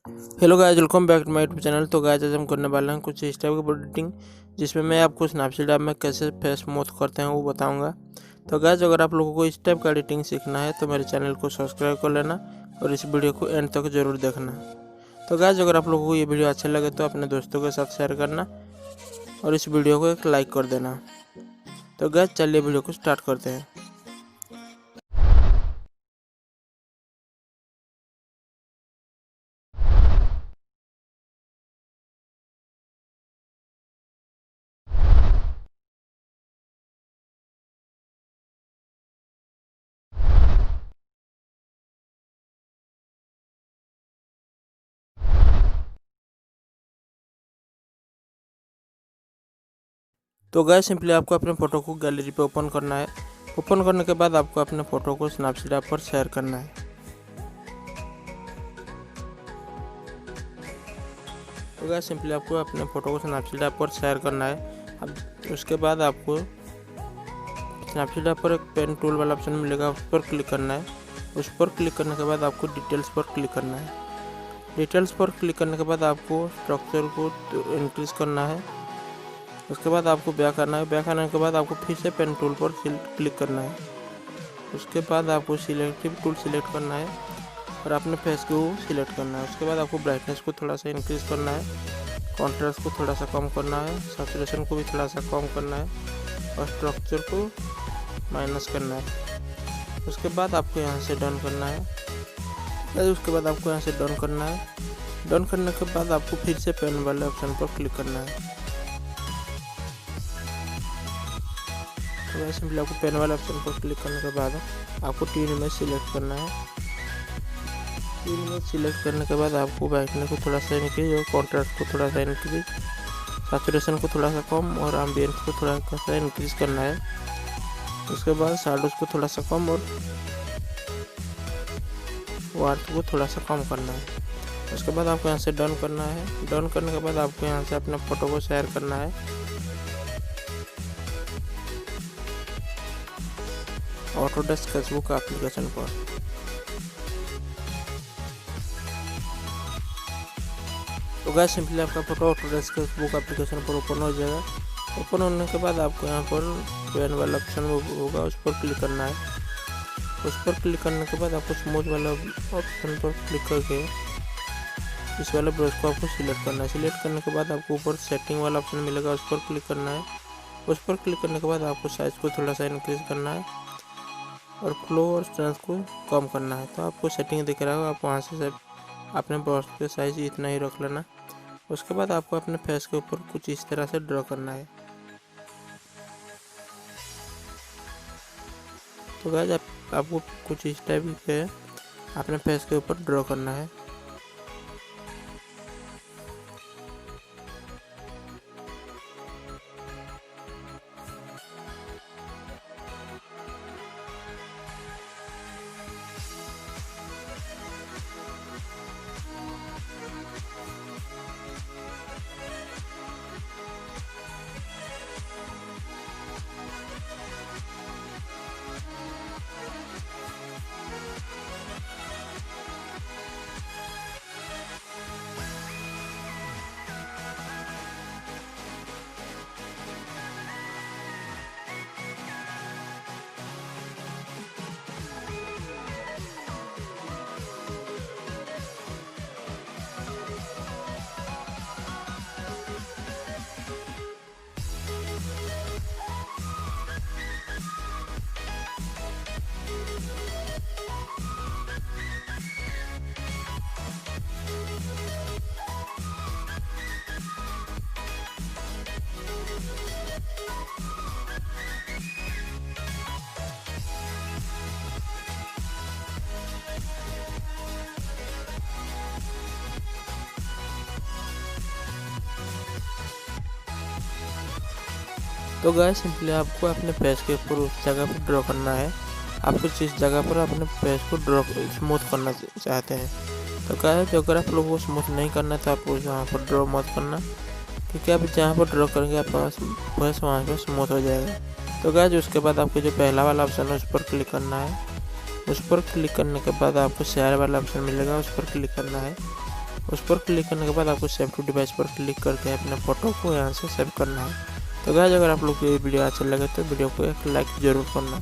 Hello guys, welcome back to my YouTube channel. तो guys आज हम करने वाले हैं कुछ इस टाइप की एडिटिंग जिसमें मैं आपको स्नैपसीड ऐप में कैसे फेस स्मूथ करते हैं वो बताऊंगा। तो गाइस अगर आप लोगों को इस टाइप का एडिटिंग सीखना है तो मेरे चैनल को सब्सक्राइब कर लेना और इस वीडियो को एंड तक जरूर देखना। तो गाइस अगर आप लोगों को ये वीडियो अच्छा लगे तो अपने दोस्तों के साथ शेयर करना और इस वीडियो को एक लाइक कर देना। तो गाइस चलिए वीडियो को स्टार्ट करते हैं। तो गाइस सिंपली आपको अपने फ़ोटो को गैलरी पे ओपन करना है। ओपन करने के बाद आपको अपने फ़ोटो को स्नैपसीड ऐप पर शेयर करना है। तो गाइस सिंपली आपको अपने फ़ोटो को स्नैपसीड ऐप पर शेयर करना है। अब उसके बाद आपको स्नैपसीड ऐप पर एक पेन टूल वाला ऑप्शन मिलेगा, उस पर क्लिक करना है। उस पर क्लिक करने के बाद आपको डिटेल्स पर क्लिक करना है। डिटेल्स पर क्लिक करने के बाद आपको स्ट्रक्चर को इंक्रीज करना है। उसके बाद आपको बैक आना है। बैक आने के बाद आपको फिर से पेन टूल पर क्लिक करना है। उसके बाद आपको सिलेक्टिव टूल सिलेक्ट करना है और अपने फेस को सिलेक्ट करना है। उसके बाद आपको ब्राइटनेस को थोड़ा सा इंक्रीज करना है, कॉन्ट्रास्ट को थोड़ा सा कम करना है, सैचुरेशन को भी थोड़ा सा कम करना है और स्ट्रक्चर को माइनस करना है। उसके बाद आपको यहाँ से डन करना है। उसके बाद आपको यहाँ से डन करना है। डन करने के बाद आपको फिर से पेन वाले ऑप्शन पर क्लिक करना है। तो सिंपली आपको पेन वाले ऑप्शन पर क्लिक करने के बाद आपको तीन इमेज सिलेक्ट करना है। तीन इमेज सिलेक्ट करने के बाद आपको ब्राइटनेस को थोड़ा सा इंक्रीज और कॉन्ट्रास्ट को थोड़ा सा इंक्रीज, सैचुरेशन को थोड़ा सा कम और एम्बियंस को थोड़ा सा इंक्रीज करना है। उसके बाद शैडोज को थोड़ा सा कम और वार्थ को थोड़ा सा कम करना है। उसके बाद आपको यहाँ से डन करना है। डन करने के बाद आपको यहाँ से अपने फ़ोटो को शेयर करना है ऑटोडेस्क स्केचबुक एप्लीकेशन पर। तो गाइस सिंपली आपका फोटो ऑटोडेस्क स्केचबुक एप्लीकेशन पर ओपन हो जाएगा। ओपन होने के बाद आपको यहाँ पर पेन वाला ऑप्शन होगा, उस पर क्लिक करना है। उस पर क्लिक करने के बाद आपको स्मूथ वाला ऑप्शन पर क्लिक करके इस वाले ब्रश को आपको सिलेक्ट करना है। सिलेक्ट करने के बाद आपको ऊपर सेटिंग वाला ऑप्शन मिलेगा, उस पर क्लिक करना है। उस पर क्लिक करने के बाद आपको साइज़ को थोड़ा सा इंक्रीज करना है और फ्लो और स्ट्रेंथ को कम करना है। तो आपको सेटिंग दिख रहा होगा, आप वहाँ से अपने ब्रश के साइज इतना ही रख लेना। उसके बाद आपको अपने फेस के ऊपर कुछ इस तरह से ड्रॉ करना है। तो गाइस आपको कुछ इस टाइप के अपने फेस के ऊपर ड्रॉ करना है। तो गाइस सिंपली आपको अपने फेस के ऊपर उस जगह पर ड्रॉ करना है। आपको जिस जगह पर अपने फेस को ड्रॉ स्मूथ करना चाहते हैं। तो गाइस अगर आप लोगों को स्मूथ नहीं करना तो आप वहाँ पर ड्रॉ मत करना, क्योंकि आप जहाँ पर ड्रॉ करेंगे आपका फेस वहाँ पर स्मूथ हो जाएगा। तो गाइस उसके बाद आपको जो पहला वाला ऑप्शन है उस पर क्लिक करना है। उस पर क्लिक करने के बाद आपको शेयर वाला ऑप्शन मिलेगा, उस पर क्लिक करना है। उस पर क्लिक करने के बाद आपको सेव टू डिवाइस पर क्लिक करके अपने फ़ोटो को यहाँ से सेव करना है। तो गाइस अगर आप लोग को ये वीडियो अच्छा लगे तो वीडियो को एक लाइक ज़रूर करना।